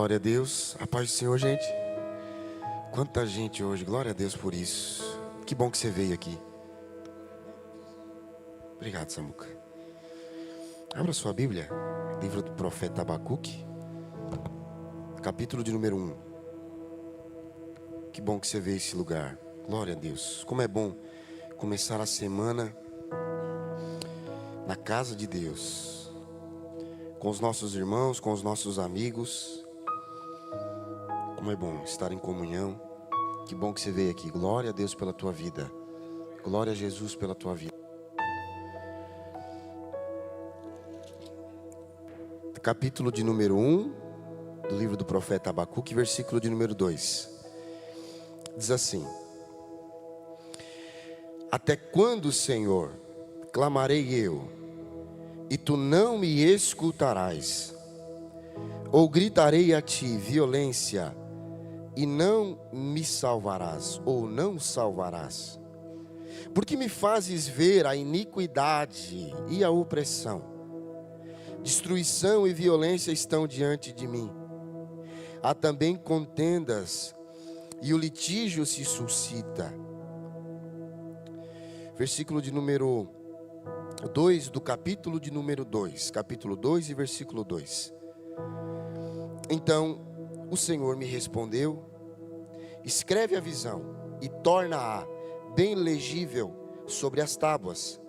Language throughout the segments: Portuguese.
Glória a Deus, a paz do Senhor, gente. Quanta gente hoje, glória a Deus por isso. Que bom que você veio aqui. Obrigado, Samuca. Abra sua Bíblia, livro do profeta Abacuque, capítulo de número 1. Que bom que você veio esse lugar. Glória a Deus. Como é bom começar a semana na casa de Deus, com os nossos irmãos, com os nossos amigos. Como é bom estar em comunhão. Que bom que você veio aqui. Glória a Deus pela tua vida. Glória a Jesus pela tua vida. Capítulo de número 1 do livro do profeta Abacuque, versículo de número 2. Diz assim: Até quando, Senhor, clamarei eu, e tu não me escutarás? Ou gritarei a ti violência, e não me salvarás, ou não salvarás? Porque me fazes ver a iniquidade e a opressão. Destruição e violência estão diante de mim. Há também contendas, e o litígio se suscita. Versículo de número 2 do capítulo de número 2. Capítulo 2 e versículo 2. Então o Senhor me respondeu: escreve a visão e torna-a bem legível sobre as tábuas,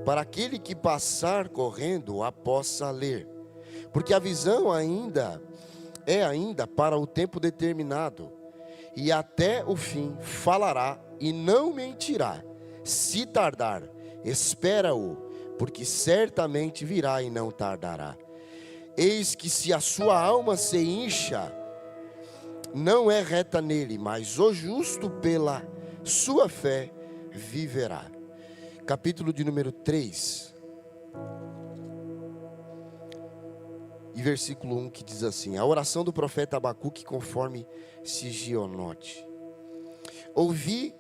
para aquele que passar correndo a possa ler. Porque a visão ainda para o tempo determinado, e até o fim falará e não mentirá. Se tardar, espera-o, porque certamente virá e não tardará. Eis que se a sua alma se incha, não é reta nele, mas o justo pela sua fé viverá. Capítulo de número 3 e versículo 1, que diz assim: a oração do profeta Abacuque conforme Sigionote. Ouvi,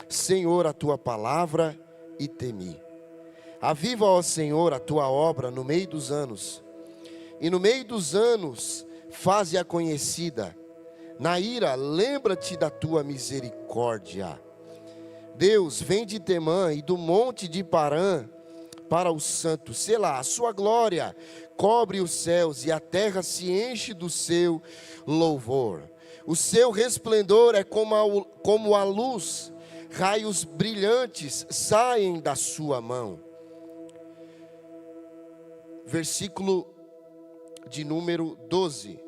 Senhor, a tua palavra e temi. Aviva, ó Senhor, a tua obra no meio dos anos, e no meio dos anos faze-a conhecida. Na ira, lembra-te da tua misericórdia. Deus, vem de Temã e do monte de Parã para o santo. Selá, a sua glória cobre os céus e a terra se enche do seu louvor. O seu resplendor é como a luz, raios brilhantes saem da sua mão. Versículo de número 12.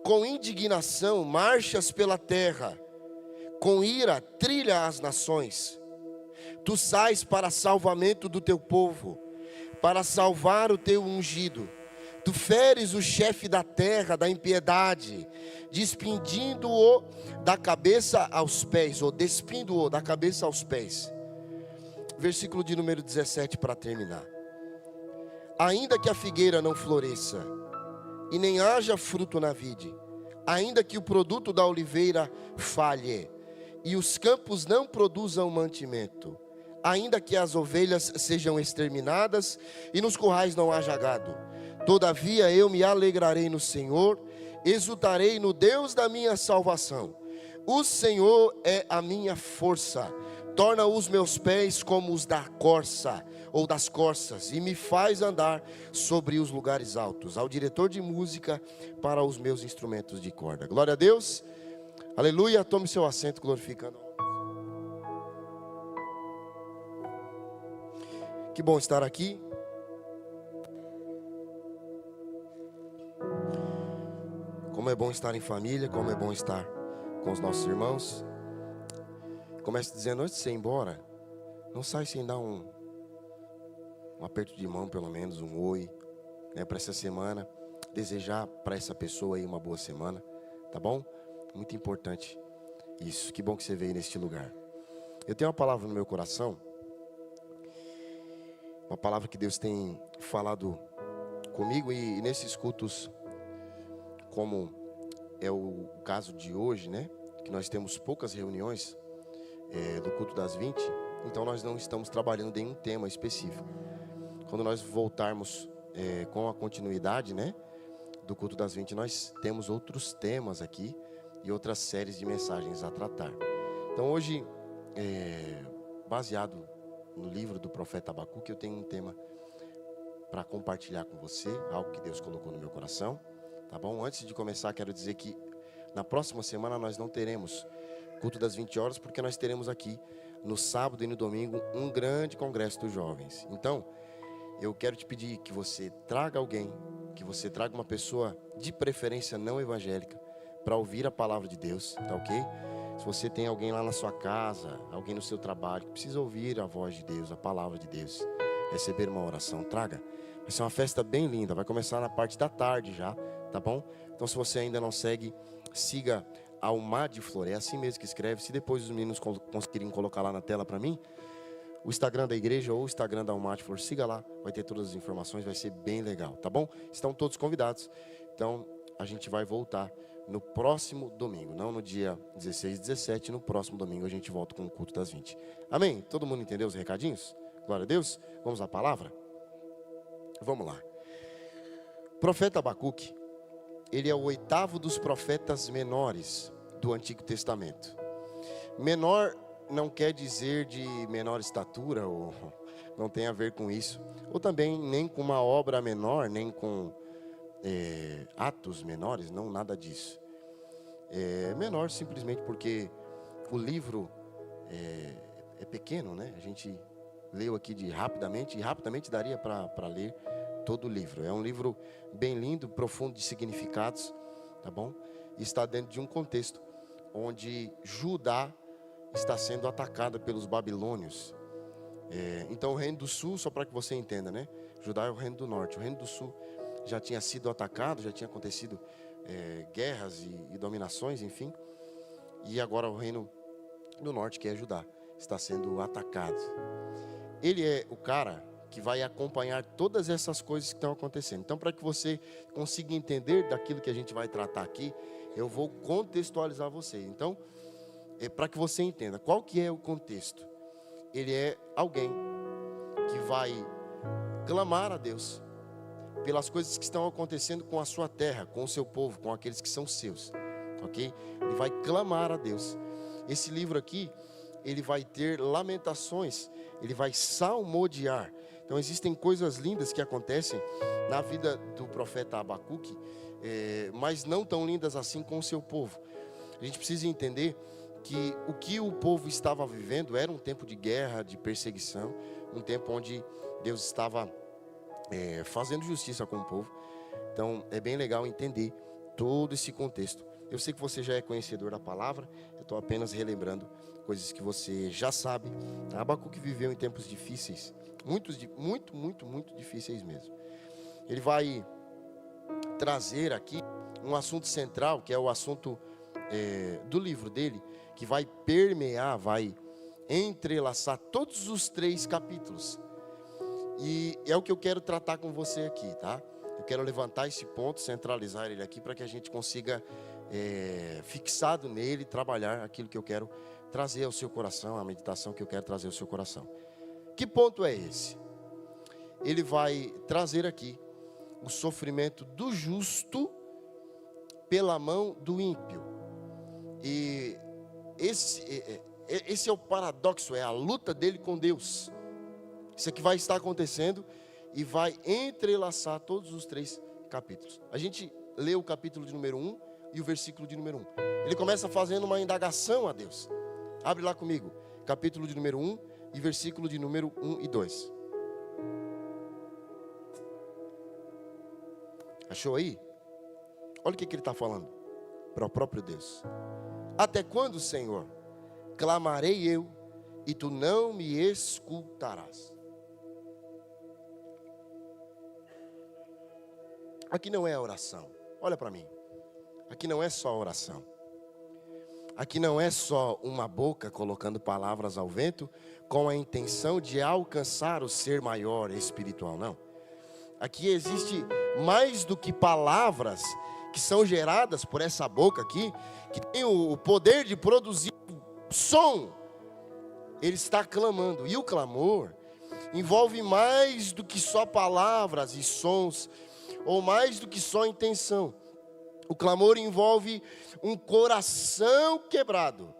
Com indignação marchas pela terra, com ira trilha as nações. Tu sais para salvamento do teu povo, para salvar o teu ungido. Tu feres o chefe da terra da impiedade, despindo-o da cabeça aos pés, ou despindo-o da cabeça aos pés. Versículo de número 17 para terminar. Ainda que a figueira não floresça, e nem haja fruto na vide, ainda que o produto da oliveira falhe, e os campos não produzam mantimento, ainda que as ovelhas sejam exterminadas, e nos currais não haja gado, todavia eu me alegrarei no Senhor, exultarei no Deus da minha salvação. O Senhor é a minha força, torna os meus pés como os da corça, ou das corças, e me faz andar sobre os lugares altos. Ao diretor de música para os meus instrumentos de corda. Glória a Deus, aleluia. Tome seu assento, glorificando. Que bom estar aqui. Como é bom estar em família, como é bom estar com os nossos irmãos. Começo dizendo, antes de você ir embora, não sai sem dar um aperto de mão, pelo menos um oi, né, para essa semana. Desejar para essa pessoa aí uma boa semana, tá bom? Muito importante isso. Que bom que você veio neste lugar. Eu tenho uma palavra no meu coração, uma palavra que Deus tem falado comigo, e nesses cultos, como é o caso de hoje, né, que nós temos poucas reuniões do culto das 20, então nós não estamos trabalhando em um tema específico. Quando nós voltarmos com a continuidade, né, do Culto das 20, nós temos outros temas aqui e outras séries de mensagens a tratar. Então hoje, baseado no livro do profeta Abacuque, eu tenho um tema para compartilhar com você, algo que Deus colocou no meu coração, tá bom? Antes de começar, quero dizer que na próxima semana nós não teremos Culto das 20 horas, porque nós teremos aqui no sábado e no domingo um grande congresso dos jovens. Então, eu quero te pedir que você traga alguém, que você traga uma pessoa de preferência não evangélica para ouvir a palavra de Deus, tá ok? Se você tem alguém lá na sua casa, alguém no seu trabalho que precisa ouvir a voz de Deus, a palavra de Deus, receber uma oração, traga. Vai ser uma festa bem linda, vai começar na parte da tarde já, tá bom? Então, se você ainda não segue, siga Almar de Flor, é assim mesmo que escreve. Se depois os meninos conseguirem colocar lá na tela para mim, o Instagram da igreja ou o Instagram da Almar de Flor, siga lá, vai ter todas as informações, vai ser bem legal, tá bom? Estão todos convidados. Então, a gente vai voltar no próximo domingo, não no dia 16 e 17, no próximo domingo a gente volta com o Culto das 20. Amém? Todo mundo entendeu os recadinhos? Glória a Deus. Vamos à palavra? Vamos lá. O profeta Abacuque, ele é o 8º dos profetas menores do Antigo Testamento. Menor não quer dizer de menor estatura, ou não tem a ver com isso. Ou também nem com uma obra menor, nem com atos menores, não, nada disso. É menor simplesmente porque o livro é pequeno, né? A gente leu aqui rapidamente, e rapidamente daria para ler todo o livro. É um livro bem lindo, profundo de significados, tá bom? E está dentro de um contexto onde Judá está sendo atacada pelos babilônios. Então o reino do sul, só para que você entenda, né? Judá é o reino do norte. O reino do sul já tinha sido atacado, já tinha acontecido guerras e dominações, enfim. E agora o reino do norte, que é Judá, está sendo atacado. Ele é o cara que vai acompanhar todas essas coisas que estão acontecendo. Então, para que você consiga entender daquilo que a gente vai tratar aqui, eu vou contextualizar você. Então, para que você entenda qual que é o contexto. Ele é alguém que vai clamar a Deus pelas coisas que estão acontecendo com a sua terra, com o seu povo, com aqueles que são seus, ok? Ele vai clamar a Deus. Esse livro aqui, ele vai ter lamentações, ele vai salmodiar. Então existem coisas lindas que acontecem na vida do profeta Abacuque, mas não tão lindas assim com o seu povo. A gente precisa entender que o povo estava vivendo era um tempo de guerra, de perseguição, um tempo onde Deus estava fazendo justiça com o povo. Então é bem legal entender todo esse contexto. Eu sei que você já é conhecedor da palavra, eu estou apenas relembrando coisas que você já sabe. Abacuque viveu em tempos difíceis, muito difíceis mesmo. Ele vai trazer aqui um assunto central, que é o assunto do livro dele, que vai permear, vai entrelaçar todos os 3 capítulos. E é o que eu quero tratar com você aqui, tá? Eu quero levantar esse ponto, centralizar ele aqui, para que a gente consiga, fixado nele, trabalhar aquilo que eu quero trazer ao seu coração, a meditação que eu quero trazer ao seu coração. Que ponto é esse? Ele vai trazer aqui o sofrimento do justo pela mão do ímpio. E esse é o paradoxo, é a luta dele com Deus. Isso aqui vai estar acontecendo e vai entrelaçar todos os 3 capítulos. A gente lê o capítulo de número 1 e o versículo de número 1. Ele começa fazendo uma indagação a Deus. Abre lá comigo, capítulo de número 1 e versículo de número 1 e 2. Achou aí? Olha o que ele está falando para o próprio Deus. Até quando, Senhor, clamarei eu e tu não me escutarás? Aqui não é oração. Olha para mim. Aqui não é só oração. Aqui não é só uma boca colocando palavras ao vento com a intenção de alcançar o ser maior espiritual, não. Aqui existe mais do que palavras que são geradas por essa boca aqui, que tem o poder de produzir som. Ele está clamando, e o clamor envolve mais do que só palavras e sons. ou mais do que só intenção. O clamor envolve um coração quebrado.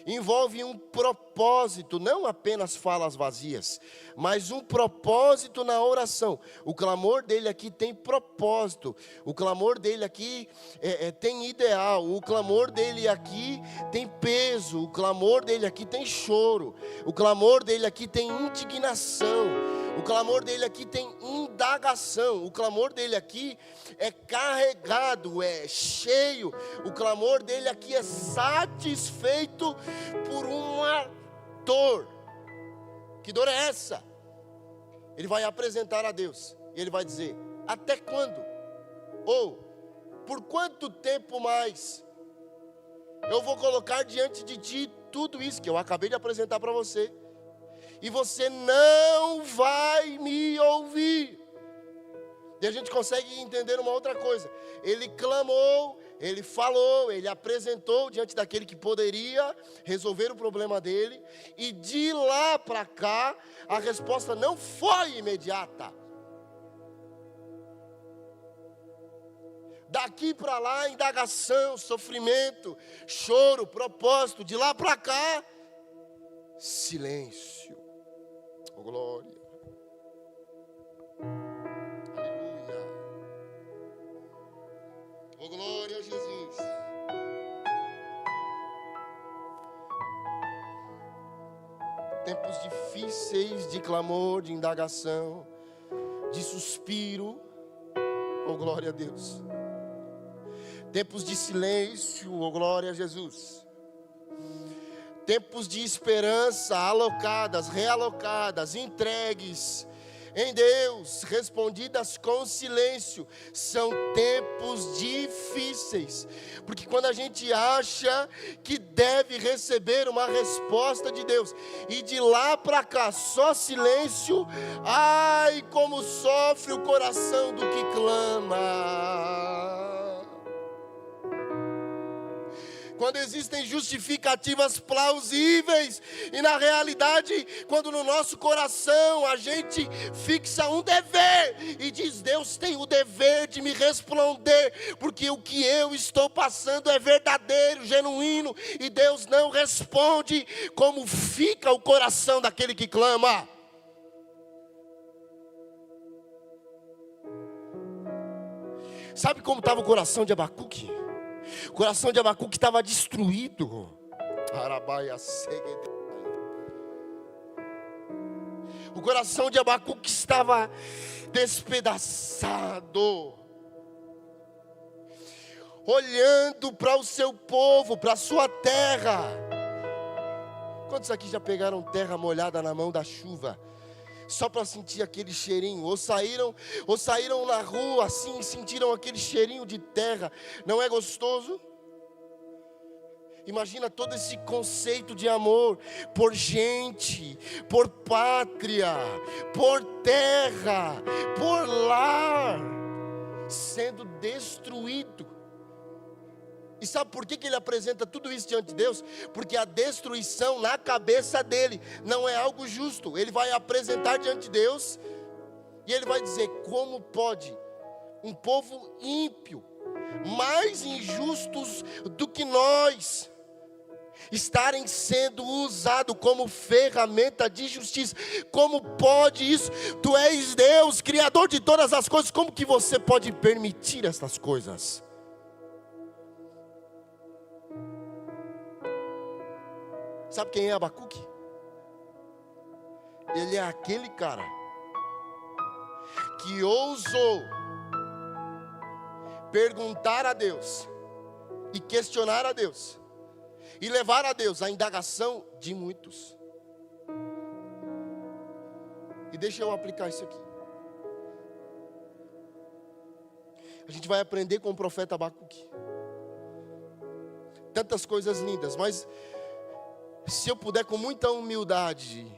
Envolve um propósito, não apenas falas vazias, mas um propósito na oração. O clamor dele aqui tem propósito, o clamor dele aqui tem ideal, o clamor dele aqui tem peso, o clamor dele aqui tem choro, o clamor dele aqui tem indignação, o clamor dele aqui tem indagação, o clamor dele aqui é carregado, é cheio, o clamor dele aqui é satisfeito por uma dor. Que dor é essa? Ele vai apresentar a Deus, e ele vai dizer: até quando? Ou, por quanto tempo mais? Eu vou colocar diante de ti tudo isso que eu acabei de apresentar para você, e você não vai me ouvir. E a gente consegue entender uma outra coisa. Ele clamou, ele falou, ele apresentou diante daquele que poderia resolver o problema dele. E de lá para cá, a resposta não foi imediata. Daqui para lá, indagação, sofrimento, choro, propósito. De lá para cá, silêncio. Oh, glória. Oh, glória a Jesus. Tempos difíceis de clamor, de indagação, de suspiro. Oh, glória a Deus. Tempos de silêncio. Oh, glória a Jesus. Tempos de esperança alocadas, realocadas, entregues em Deus, respondidas com silêncio. São tempos difíceis, porque quando a gente acha que deve receber uma resposta de Deus, e de lá para cá só silêncio, ai como sofre o coração do que clama. Quando existem justificativas plausíveis, e na realidade, quando no nosso coração a gente fixa um dever, e diz: Deus tem o dever de me responder, porque o que eu estou passando é verdadeiro, genuíno, e Deus não responde. Como fica o coração daquele que clama? Sabe como estava o coração de Abacuque? O coração de Abacuque estava destruído. O coração de Abacuque estava despedaçado, olhando para o seu povo, para a sua terra. Quantos aqui já pegaram terra molhada na mão da chuva, só para sentir aquele cheirinho? Ou saíram na rua assim e sentiram aquele cheirinho de terra? Não é gostoso? Imagina todo esse conceito de amor por gente, por pátria, por terra, por lar, sendo destruído. E sabe por que ele apresenta tudo isso diante de Deus? Porque a destruição na cabeça dele não é algo justo. Ele vai apresentar diante de Deus e ele vai dizer: como pode um povo ímpio, mais injustos do que nós, estarem sendo usados como ferramenta de justiça? Como pode isso? Tu és Deus, Criador de todas as coisas. Como que você pode permitir estas coisas? Sabe quem é Abacuque? Ele é aquele cara que ousou perguntar a Deus e questionar a Deus e levar a Deus a indagação de muitos. E deixa eu aplicar isso aqui. A gente vai aprender com o profeta Abacuque tantas coisas lindas, mas se eu puder com muita humildade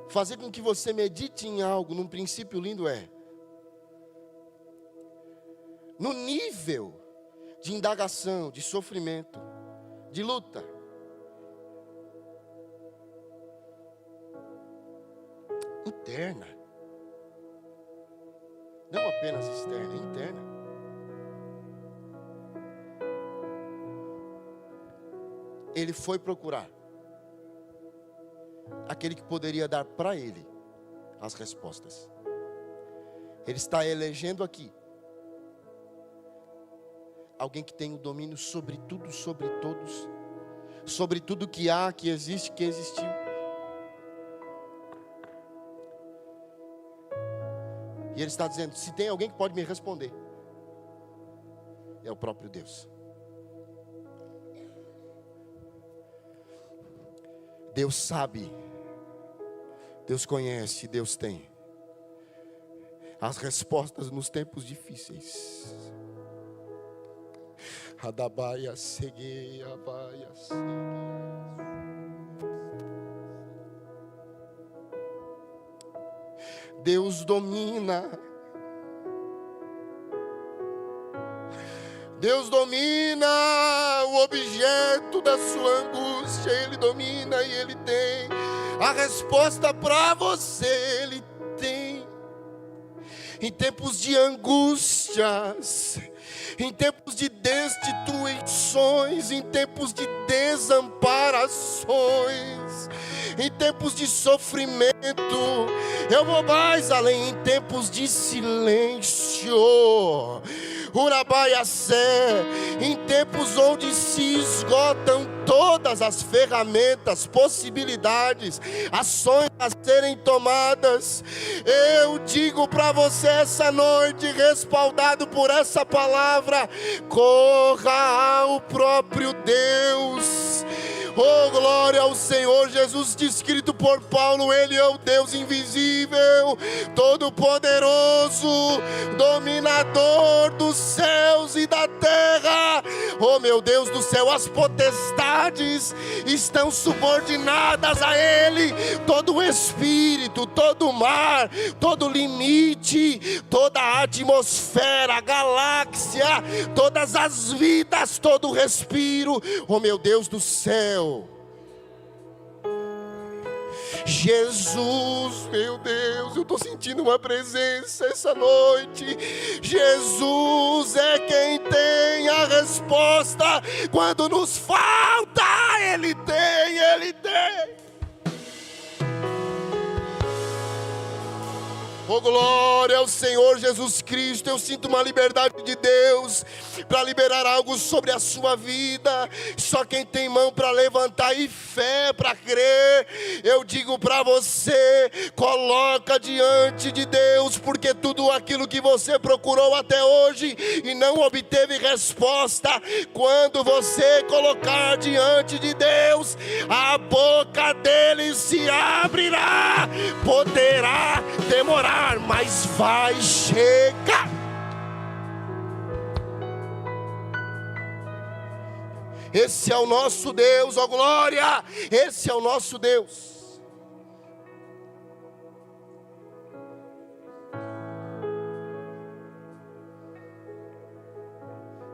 fazer com que você medite em algo, num princípio lindo, no nível de indagação, de sofrimento, de luta, interna, apenas externa, é interna. Ele foi procurar aquele que poderia dar para ele as respostas. Ele está elegendo aqui alguém que tem o domínio sobre tudo, sobre todos, sobre tudo que há, que existe, que existiu. E ele está dizendo: se tem alguém que pode me responder, é o próprio Deus. Deus sabe, Deus conhece, Deus tem as respostas nos tempos difíceis. Adabaia, segueia, baia, segueia. Deus domina. Deus domina o objeto da sua angústia. Ele domina e Ele tem a resposta para você. Ele tem. Em tempos de angústias, em tempos de destituições, em tempos de desamparações, em tempos de sofrimento, eu vou mais além, em tempos de silêncio, Urabaiacé, em tempos onde se esgotam todas as ferramentas, possibilidades, ações a serem tomadas, eu digo para você essa noite, respaldado por essa palavra, corra ao próprio Deus. Oh, glória ao Senhor Jesus, descrito por Paulo, Ele é o Deus invisível, todo-poderoso, dominador dos céus e da terra. Oh, meu Deus do céu, as potestades estão subordinadas a Ele, todo o espírito, todo o mar, todo o limite, toda a atmosfera, a galáxia, todas as vidas, todo o respiro. Oh, meu Deus do céu, Jesus, meu Deus, eu estou sentindo uma presença essa noite. Jesus é quem tem a resposta quando nos falta. Ele tem, Ele tem. Oh, glória ao Senhor Jesus Cristo. Eu sinto uma liberdade de Deus para liberar algo sobre a sua vida. Só quem tem mão para levantar e fé para crer, eu digo para você, coloca diante de Deus, porque tudo aquilo que você procurou até hoje e não obteve resposta, quando você colocar diante de Deus, a boca dele se abrirá. Poderá demorar, mas vai chegar. Esse é o nosso Deus, ó glória. Esse é o nosso Deus.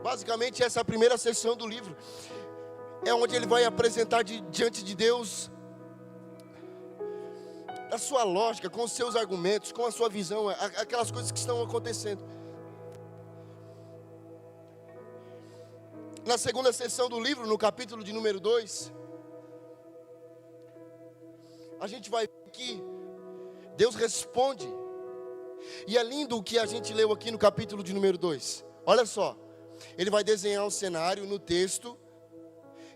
Basicamente essa é a primeira sessão do livro. É onde ele vai apresentar diante de Deus a sua lógica, com os seus argumentos, com a sua visão, aquelas coisas que estão acontecendo. Na segunda sessão do livro, no capítulo de número 2, a gente vai ver que Deus responde. E é lindo o que a gente leu aqui no capítulo de número 2. Olha só, ele vai desenhar um cenário no texto,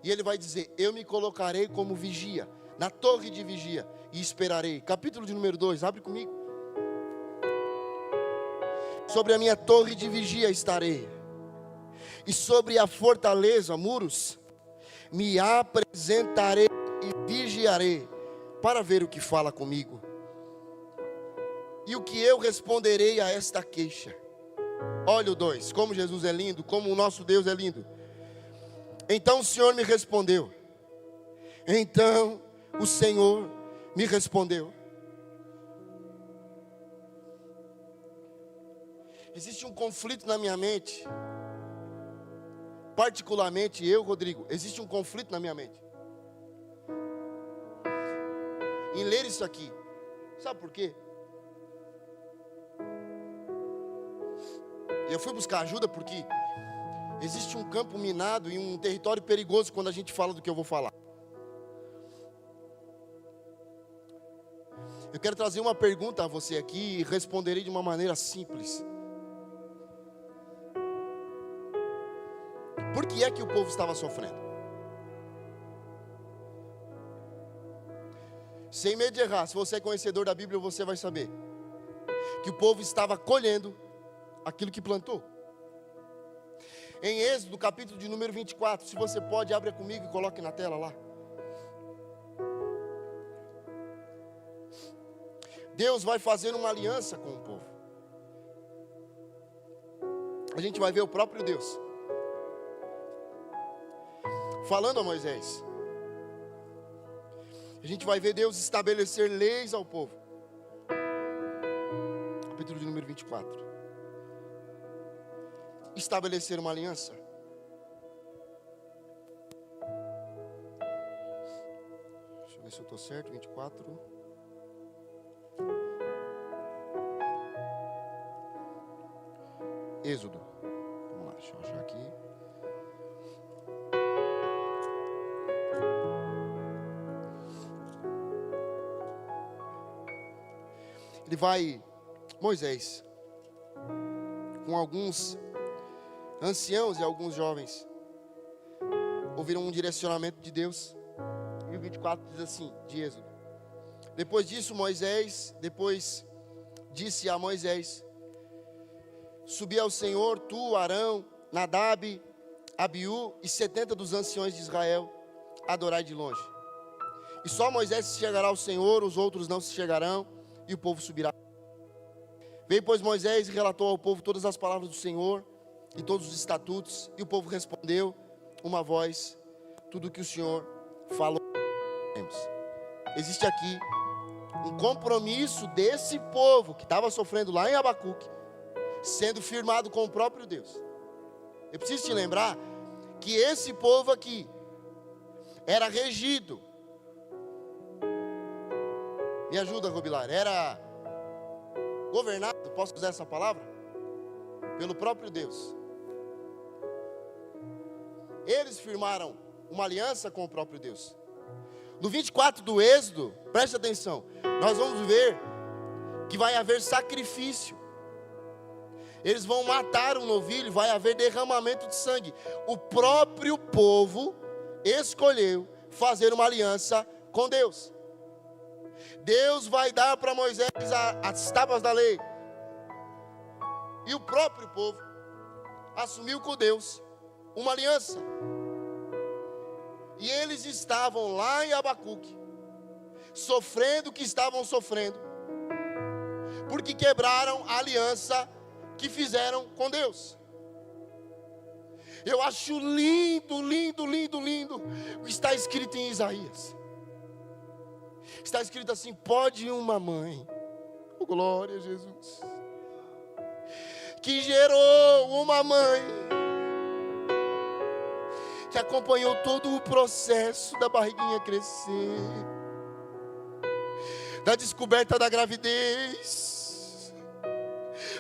e ele vai dizer: eu me colocarei como vigia, na torre de vigia, e esperarei. Capítulo de número 2, abre comigo. Sobre a minha torre de vigia estarei, e sobre a fortaleza, muros, me apresentarei e vigiarei, para ver o que fala comigo, e o que eu responderei a esta queixa. Olha o 2, como Jesus é lindo, como o nosso Deus é lindo. Então o Senhor me respondeu. Então o Senhor me respondeu. Existe um conflito na minha mente. Particularmente eu, Rodrigo, existe um conflito na minha mente em ler isso aqui. Sabe por quê? E eu fui buscar ajuda porque existe um campo minado e um território perigoso quando a gente fala do que eu vou falar. Eu quero trazer uma pergunta a você aqui e responderei de uma maneira simples. Por que é que o povo estava sofrendo? Sem medo de errar, se você é conhecedor da Bíblia, você vai saber que o povo estava colhendo aquilo que plantou. Em Êxodo, capítulo de número 24, se você pode, abra comigo e coloque na tela lá. Deus vai fazer uma aliança com o povo. A gente vai ver o próprio Deus falando a Moisés. A gente vai ver Deus estabelecer leis ao povo. Capítulo de número 24. Estabelecer uma aliança. Deixa eu ver se eu estou certo. 24. Êxodo. Vamos lá, deixa eu achar aqui. Ele vai, Moisés, com alguns anciãos e alguns jovens, ouviram um direcionamento de Deus. E o 24 diz assim, de Êxodo. Depois disso, disse a Moisés: subi ao Senhor, tu, Arão, Nadab, Abiú e 70 dos anciões de Israel, adorai de longe. E só Moisés se chegará ao Senhor, os outros não se chegarão, e o povo subirá. Veio, pois, Moisés e relatou ao povo todas as palavras do Senhor e todos os estatutos, e o povo respondeu, uma voz, tudo o que o Senhor falou. Existe aqui um compromisso desse povo que estava sofrendo lá em Abacuque, sendo firmado com o próprio Deus. Eu preciso te lembrar que esse povo aqui era regido, me ajuda, Robilar, era governado, posso usar essa palavra? Pelo próprio Deus. Eles firmaram uma aliança com o próprio Deus. No 24 do Êxodo, preste atenção, nós vamos ver que vai haver sacrifício. Eles vão matar um novilho, vai haver derramamento de sangue. O próprio povo escolheu fazer uma aliança com Deus. Deus vai dar para Moisés as tábuas da lei. E o próprio povo assumiu com Deus uma aliança. E eles estavam lá em Abacuque, sofrendo o que estavam sofrendo, porque quebraram a aliança que fizeram com Deus. Eu acho lindo, lindo, lindo, lindo o que está escrito em Isaías. Está escrito assim: pode uma mãe, oh glória a Jesus, que gerou uma mãe, que acompanhou todo o processo da barriguinha crescer, da descoberta da gravidez.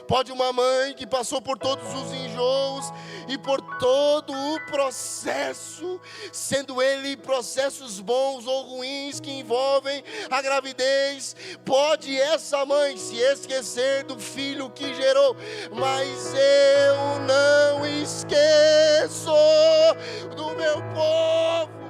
Pode uma mãe que passou por todos os enjoos e por todo o processo, sendo ele processos bons ou ruins que envolvem a gravidez, pode essa mãe se esquecer do filho que gerou, mas eu não esqueço do meu povo.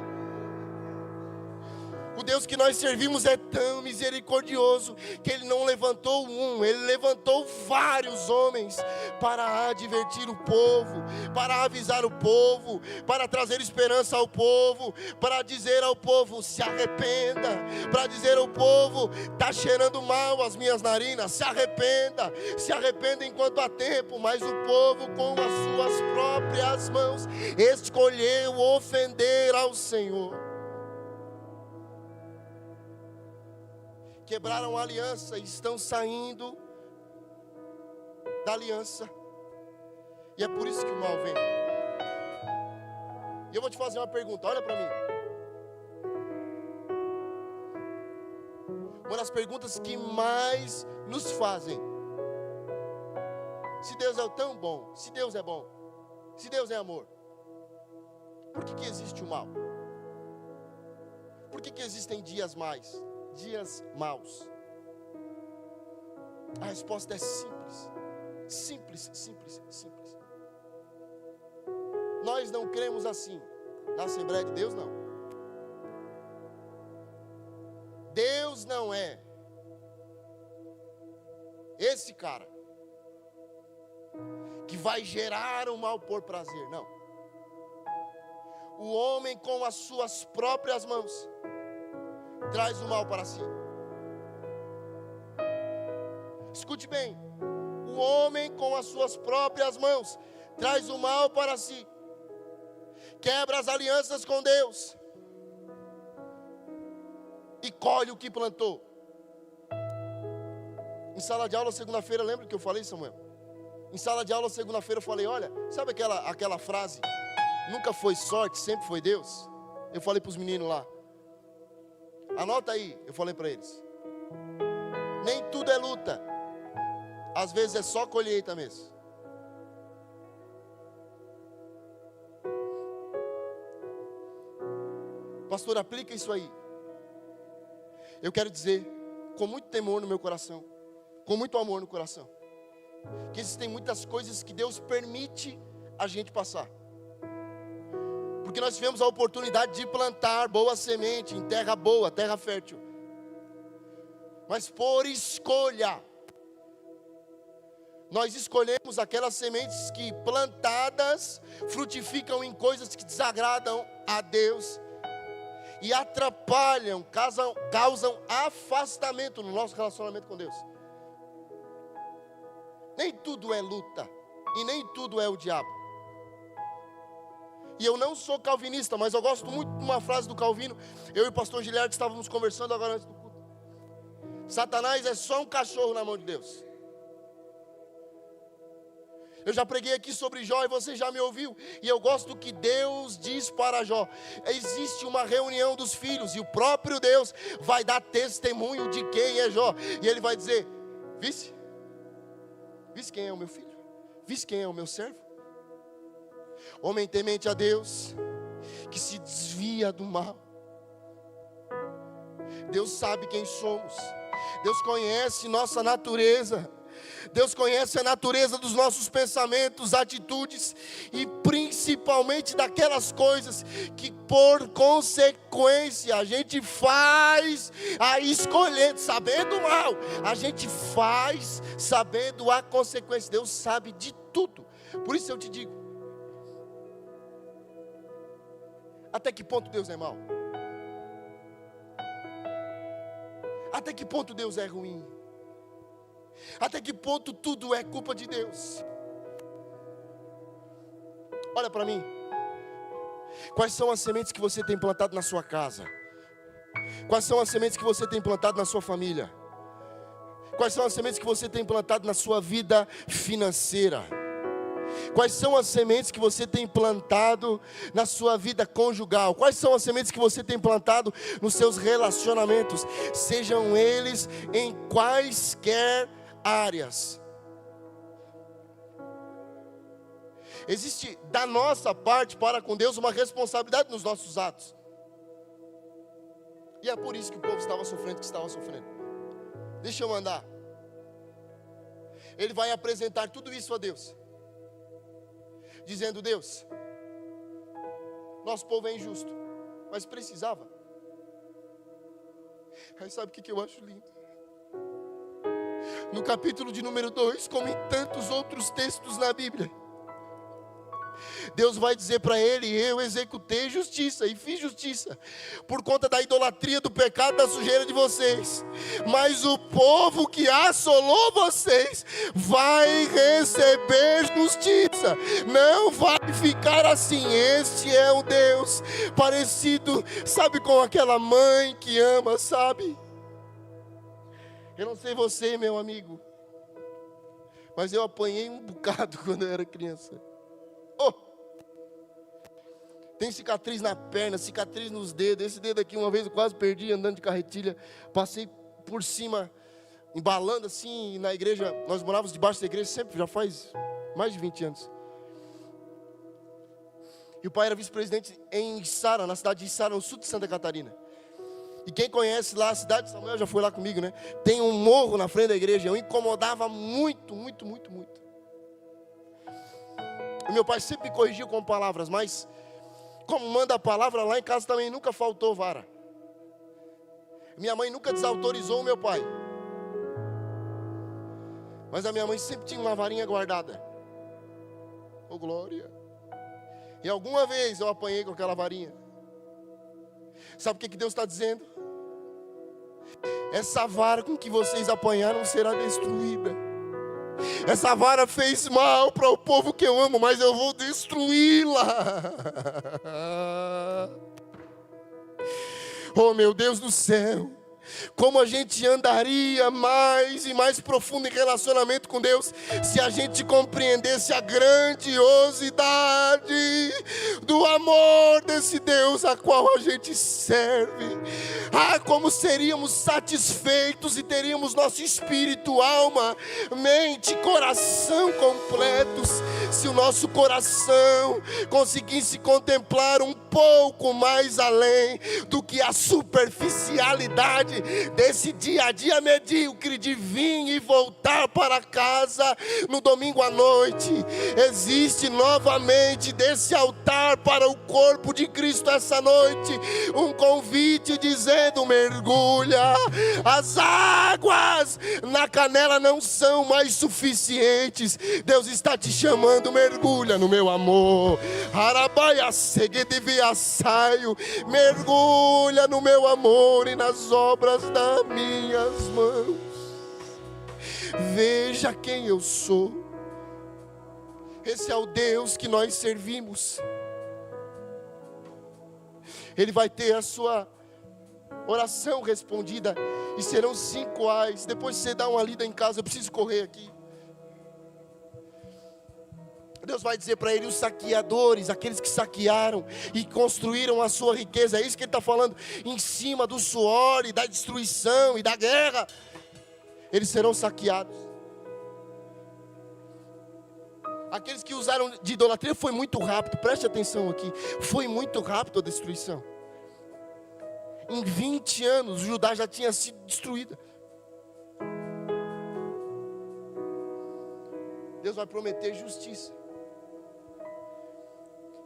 O Deus que nós servimos é tão misericordioso que Ele não levantou um, Ele levantou vários homens para advertir o povo, para avisar o povo, para trazer esperança ao povo, para dizer ao povo: se arrependa, para dizer ao povo: está cheirando mal as minhas narinas, se arrependa enquanto há tempo. Mas o povo, com as suas próprias mãos, escolheu ofender ao Senhor. Quebraram a aliança e estão saindo da aliança. E é por isso que o mal vem. E eu vou te fazer uma pergunta, olha para mim. Uma das perguntas que mais nos fazem Se Deus é tão bom, se Deus é bom, se Deus é amor, por que existe o mal? Por que existem dias maus? A resposta é simples. Simples, simples, simples. Nós não cremos assim. Na Assembleia de Deus, não. Deus não é esse cara que vai gerar o mal por prazer, não. O homem com as suas próprias mãos traz o mal para si. Escute bem. O homem com as suas próprias mãos traz o mal para si. Quebra as alianças com Deus e colhe o que plantou. Em sala de aula segunda-feira, lembra que eu falei, Samuel? Em sala de aula segunda-feira eu falei, olha, sabe aquela frase? Nunca foi sorte, sempre foi Deus. Eu falei para os meninos lá. Anota aí, eu falei para eles. Nem tudo é luta. Às vezes é só colheita mesmo. Pastor, aplica isso aí. Eu quero dizer, com muito temor no meu coração, com muito amor no coração, que existem muitas coisas que Deus permite a gente passar. Porque nós tivemos a oportunidade de plantar boa semente em terra boa, terra fértil. Mas por escolha, nós escolhemos aquelas sementes que plantadas frutificam em coisas que desagradam a Deus e atrapalham, causam afastamento no nosso relacionamento com Deus. Nem tudo é luta e nem tudo é o diabo. E eu não sou calvinista, mas eu gosto muito de uma frase do Calvino. Eu e o pastor Giliard estávamos conversando agora antes do culto. Satanás é só um cachorro na mão de Deus. Eu já preguei aqui sobre Jó e você já me ouviu. E eu gosto do que Deus diz para Jó. Existe uma reunião dos filhos e o próprio Deus vai dar testemunho de quem é Jó. E ele vai dizer, viste quem é o meu filho? Viste quem é o meu servo? Homem temente a Deus, que se desvia do mal. Deus sabe quem somos. Deus conhece nossa natureza. Deus conhece a natureza dos nossos pensamentos, atitudes e principalmente daquelas coisas que por consequência a gente faz a escolher, sabendo o mal, a gente faz sabendo a consequência. Deus sabe de tudo. Por isso eu te digo, até que ponto Deus é mau? Até que ponto Deus é ruim? Até que ponto tudo é culpa de Deus? Olha para mim. Quais são as sementes que você tem plantado na sua casa? Quais são as sementes que você tem plantado na sua família? Quais são as sementes que você tem plantado na sua vida financeira? Quais são as sementes que você tem plantado na sua vida conjugal? Quais são as sementes que você tem plantado nos seus relacionamentos? Sejam eles em quaisquer áreas. Existe da nossa parte para com Deus uma responsabilidade nos nossos atos. E é por isso que o povo estava sofrendo o que estava sofrendo. Deixa eu mandar. Ele vai apresentar tudo isso a Deus, dizendo, Deus, nosso povo é injusto, mas precisava. Aí sabe o que eu acho lindo? No capítulo de número 2, como em tantos outros textos na Bíblia, Deus vai dizer para ele, eu executei justiça e fiz justiça, por conta da idolatria, do pecado, da sujeira de vocês. Mas o povo que assolou vocês vai receber justiça. Não vai ficar assim. Este é um Deus parecido, sabe, com aquela mãe que ama, sabe? Eu não sei você, meu amigo, mas eu apanhei um bocado quando eu era criança. Tem cicatriz na perna, cicatriz nos dedos. Esse dedo aqui uma vez eu quase perdi andando de carretilha. Passei por cima embalando assim na igreja. Nós morávamos debaixo da igreja sempre, já faz mais de 20 anos. E o pai era vice-presidente em Içara, na cidade de Içara, no sul de Santa Catarina. E quem conhece lá a cidade de Samuel já foi lá comigo, né? Tem um morro na frente da igreja. Eu incomodava muito. E meu pai sempre me corrigia com palavras, mas como manda a palavra, lá em casa também nunca faltou vara. Minha mãe nunca desautorizou o meu pai. Mas a minha mãe sempre tinha uma varinha guardada. Oh, glória! E alguma vez eu apanhei com aquela varinha. Sabe o que Deus está dizendo? Essa vara com que vocês apanharam será destruída. Essa vara fez mal para o povo que eu amo, mas eu vou destruí-la. Oh, meu Deus do céu. Como a gente andaria mais e mais profundo em relacionamento com Deus se a gente compreendesse a grandiosidade do amor desse Deus a qual a gente serve. Ah, como seríamos satisfeitos e teríamos nosso espírito, alma, mente, coração completos se o nosso coração conseguisse contemplar um pouco mais além do que a superficialidade desse dia a dia medíocre de vir e voltar para casa no domingo à noite. Existe novamente desse altar para o corpo de Cristo essa noite um convite dizendo: mergulha. As águas na canela não são mais suficientes. Deus está te chamando, mergulha no meu amor. Arabaia segedivia saio, mergulha no meu amor e nas obras das minhas mãos. Veja quem eu sou. Esse é o Deus que nós servimos. Ele vai ter a sua oração respondida. E serão 5 ais. Depois você dá uma lida em casa. Eu preciso correr aqui. Deus vai dizer para ele: os saqueadores, aqueles que saquearam e construíram a sua riqueza. É isso que ele está falando. Em cima do suor e da destruição e da guerra, eles serão saqueados. Aqueles que usaram de idolatria foi muito rápido. Preste atenção aqui. Foi muito rápido a destruição. Em 20 anos Judá já tinha sido destruída. Deus vai prometer justiça.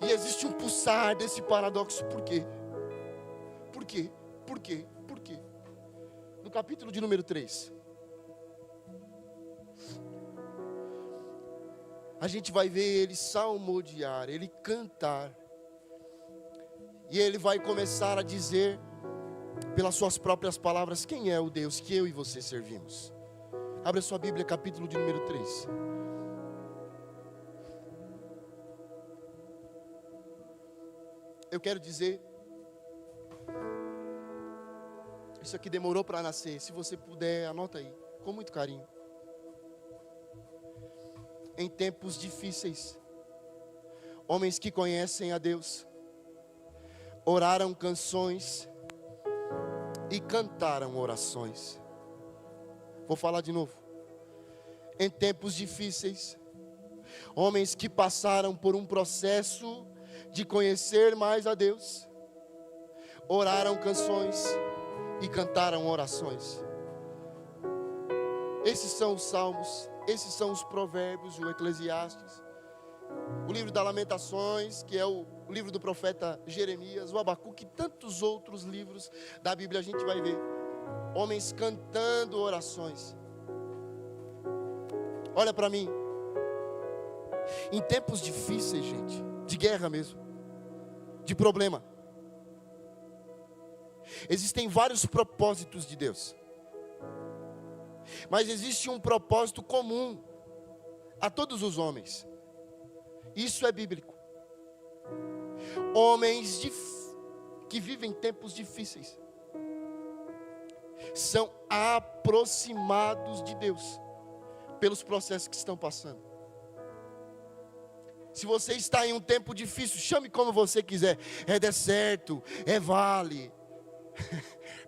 E existe um pulsar desse paradoxo. Por quê? Por quê? Por quê? Por quê? No capítulo de número 3, a gente vai ver ele salmodiar, ele cantar. E ele vai começar a dizer, pelas suas próprias palavras, quem é o Deus que eu e você servimos. Abra sua Bíblia, capítulo de número 3. Eu quero dizer, isso aqui demorou para nascer. Se você puder, anota aí, com muito carinho. Em tempos difíceis, homens que conhecem a Deus oraram canções e cantaram orações. Vou falar de novo. Em tempos difíceis, homens que passaram por um processo de conhecer mais a Deus oraram canções e cantaram orações. Esses são os salmos, esses são os provérbios, o Eclesiastes, o livro das Lamentações, que é o livro do profeta Jeremias, o Abacuque e tantos outros livros da Bíblia. A gente vai ver homens cantando orações. Olha para mim, em tempos difíceis, gente, de guerra mesmo, de problema, existem vários propósitos de Deus, mas existe um propósito comum a todos os homens. Isso é bíblico. Homens que vivem tempos difíceis são aproximados de Deus pelos processos que estão passando. Se você está em um tempo difícil, chame como você quiser. É deserto, é vale,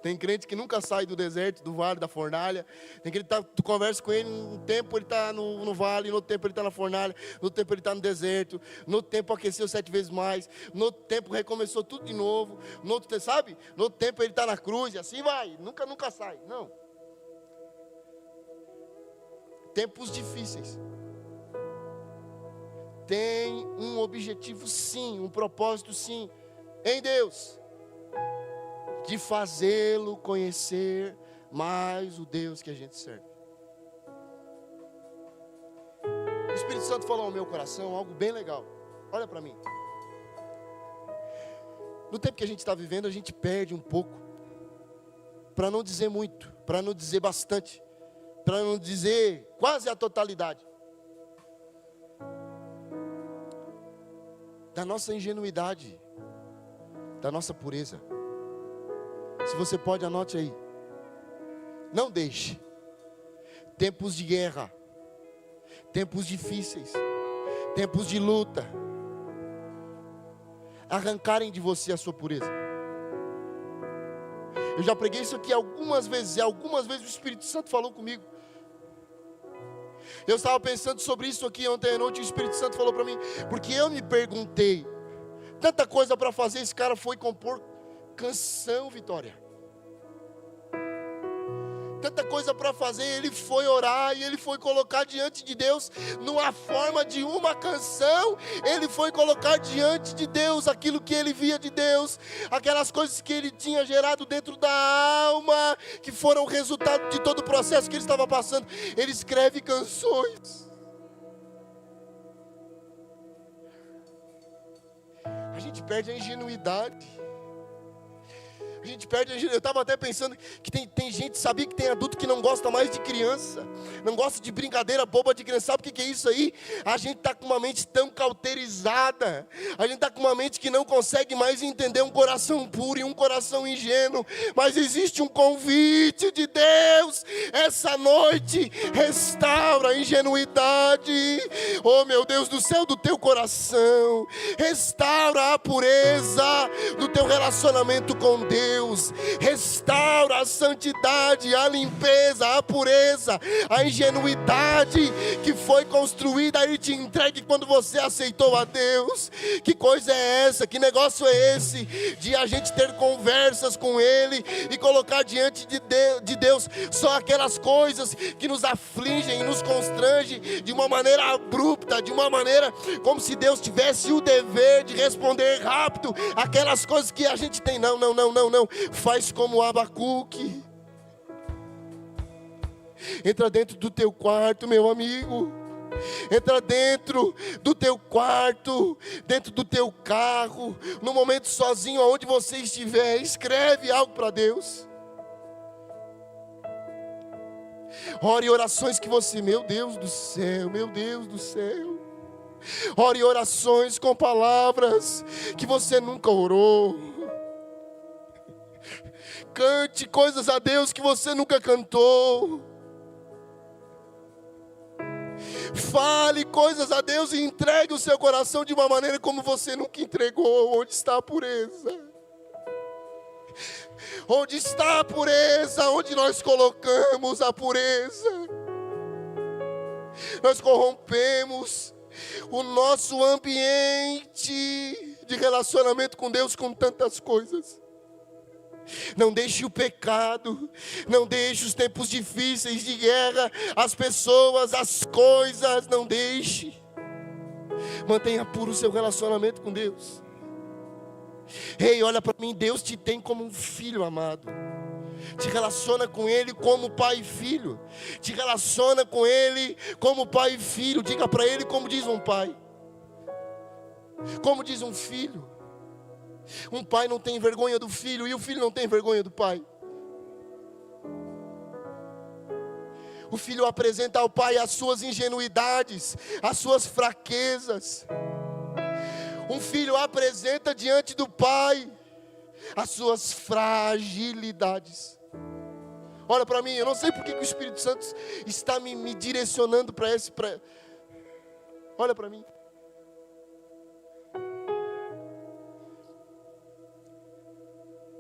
Tem crente que nunca sai do deserto, do vale, da fornalha. Tem crente que tu conversa com ele, um tempo ele está no vale, no outro tempo ele está na fornalha, no outro tempo ele está no deserto, no outro tempo aqueceu 7 vezes mais, no outro tempo recomeçou tudo de novo, no outro tempo, sabe? No outro tempo ele está na cruz, e assim vai, nunca sai, não. Tempos difíceis. Tem um objetivo sim, um propósito sim, em Deus. De fazê-lo conhecer mais o Deus que a gente serve. O Espírito Santo falou ao meu coração algo bem legal. Olha para mim. No tempo que a gente está vivendo, a gente perde um pouco. Para não dizer muito, para não dizer bastante, para não dizer quase a totalidade. Da nossa ingenuidade, da nossa pureza. Se você pode, anote aí. Não deixe tempos de guerra, tempos difíceis, tempos de luta, arrancarem de você a sua pureza. Eu já preguei isso aqui algumas vezes, e algumas vezes o Espírito Santo falou comigo. Eu estava pensando sobre isso aqui ontem à noite, e o Espírito Santo falou para mim, porque eu me perguntei, tanta coisa para fazer, esse cara foi compor canção, Vitória. Tanta coisa para fazer, ele foi orar e ele foi colocar diante de Deus, numa forma de uma canção, ele foi colocar diante de Deus aquilo que ele via de Deus, aquelas coisas que ele tinha gerado dentro da alma, que foram o resultado de todo o processo que ele estava passando. Ele escreve canções. A gente perde a ingenuidade. A gente perde, eu estava até pensando que tem gente, sabia que tem adulto que não gosta mais de criança, não gosta de brincadeira boba de criança. Sabe o que é isso aí? A gente está com uma mente tão cauterizada, a gente está com uma mente que não consegue mais entender um coração puro e um coração ingênuo. Mas existe um convite de Deus essa noite: restaura a ingenuidade, oh meu Deus do céu, do teu coração, restaura a pureza do teu relacionamento com Deus. Restaura a santidade, a limpeza, a pureza, a ingenuidade que foi construída e te entregue quando você aceitou a Deus. Que coisa é essa? Que negócio é esse? De a gente ter conversas com Ele e colocar diante de Deus só aquelas coisas que nos afligem e nos constrangem de uma maneira abrupta, de uma maneira como se Deus tivesse o dever de responder rápido aquelas coisas que a gente tem. Não. Faz como Abacuque. Entra dentro do teu quarto, meu amigo. Entra dentro do teu quarto, dentro do teu carro, no momento sozinho, aonde você estiver, escreve algo para Deus. Ore orações que você, meu Deus do céu, meu Deus do céu. Ore orações com palavras que você nunca orou. Cante coisas a Deus que você nunca cantou. Fale coisas a Deus e entregue o seu coração de uma maneira como você nunca entregou. Onde está a pureza? Onde está a pureza? Onde nós colocamos a pureza? Nós corrompemos o nosso ambiente de relacionamento com Deus com tantas coisas. Não deixe o pecado, não deixe os tempos difíceis de guerra, as pessoas, as coisas, não deixe. Mantenha puro o seu relacionamento com Deus. Ei, olha para mim, Deus te tem como um filho amado. Te relaciona com Ele como pai e filho. Te relaciona com Ele como pai e filho. Diga para Ele como diz um pai, como diz um filho. Um pai não tem vergonha do filho e o filho não tem vergonha do pai. O filho apresenta ao pai as suas ingenuidades, as suas fraquezas. Um filho apresenta diante do pai as suas fragilidades. Olha para mim, eu não sei porque que o Espírito Santo está me direcionando para esse. Olha para mim.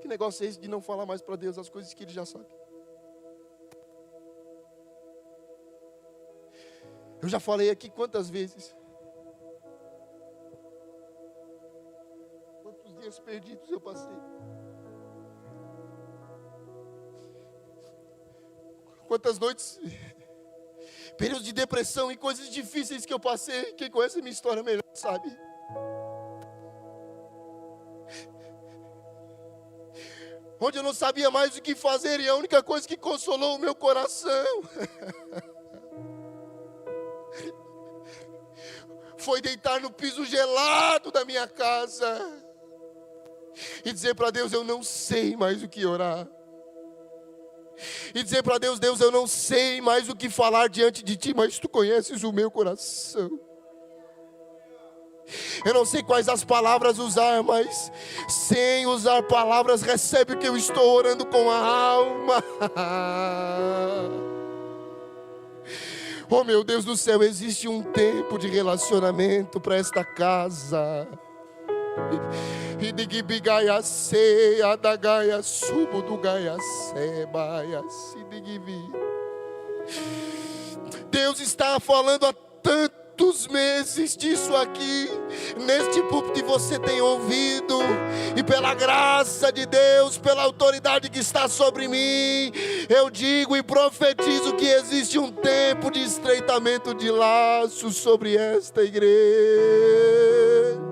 que negócio é esse de não falar mais para Deus as coisas que Ele já sabe? Eu já falei aqui quantas vezes. Quantos dias perdidos eu passei. Quantas noites, períodos de depressão e coisas difíceis que eu passei. Quem conhece a minha história melhor sabe. Onde eu não sabia mais o que fazer e a única coisa que consolou o meu coração foi deitar no piso gelado da minha casa e dizer para Deus: eu não sei mais o que orar. E dizer para Deus: Deus, eu não sei mais o que falar diante de Ti, mas Tu conheces o meu coração. Eu não sei quais as palavras usar, mas sem usar palavras, recebe o que eu estou orando com a alma. Oh meu Deus do céu, existe um tempo de relacionamento para esta casa. Deus está falando há tantos meses disso aqui, neste púlpito, você tem ouvido, e pela graça de Deus, pela autoridade que está sobre mim, eu digo e profetizo que existe um tempo de estreitamento de laços sobre esta igreja.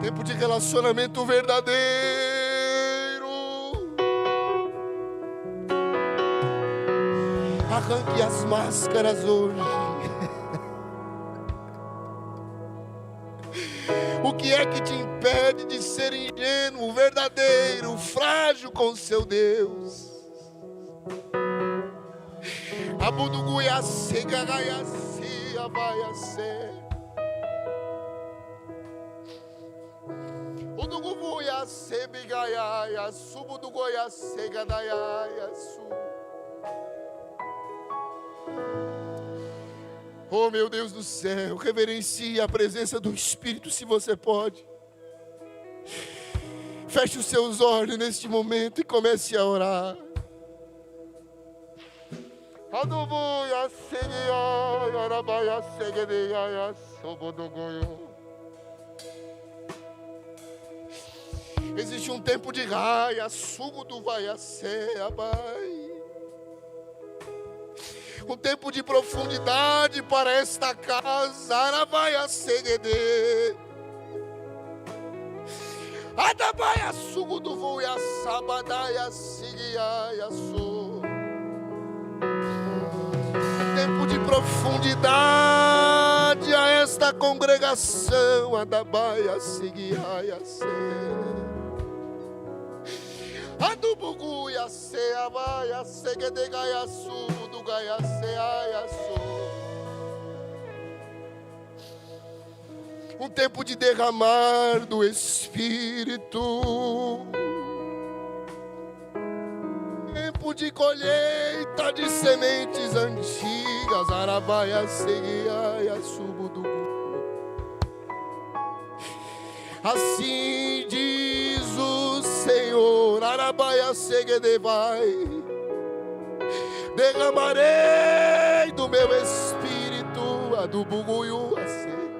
Tempo de relacionamento verdadeiro. Arranque as máscaras hoje. O que é que te impede de ser ingênuo, verdadeiro, frágil com seu Deus? Abuduguia cega gaia cia vai ser. Udugubuia sebigaia subudugoia cega daia su. Oh meu Deus do céu, reverencie a presença do Espírito se você pode. Feche os seus olhos neste momento e comece a orar. Adubuia segia arabaia segedeia subudugoio. Existe um tempo de raia, sugo do vai a ser, abai. Um tempo de profundidade para esta casa, arabaia segede. Adabaia sugo do voia sabadaia sigiaia su. Um tempo de profundidade a esta congregação, adabaia sigiaia se. Adubuguia se abaia segede gaia su do gaia se aia su. Um tempo de derramar do Espírito. Tempo de colheita de sementes antigas. Arabaia seguia subudugu. Assim diz o Senhor, arabaia segede vai. Derramarei do meu espírito, a do buguiu a ser.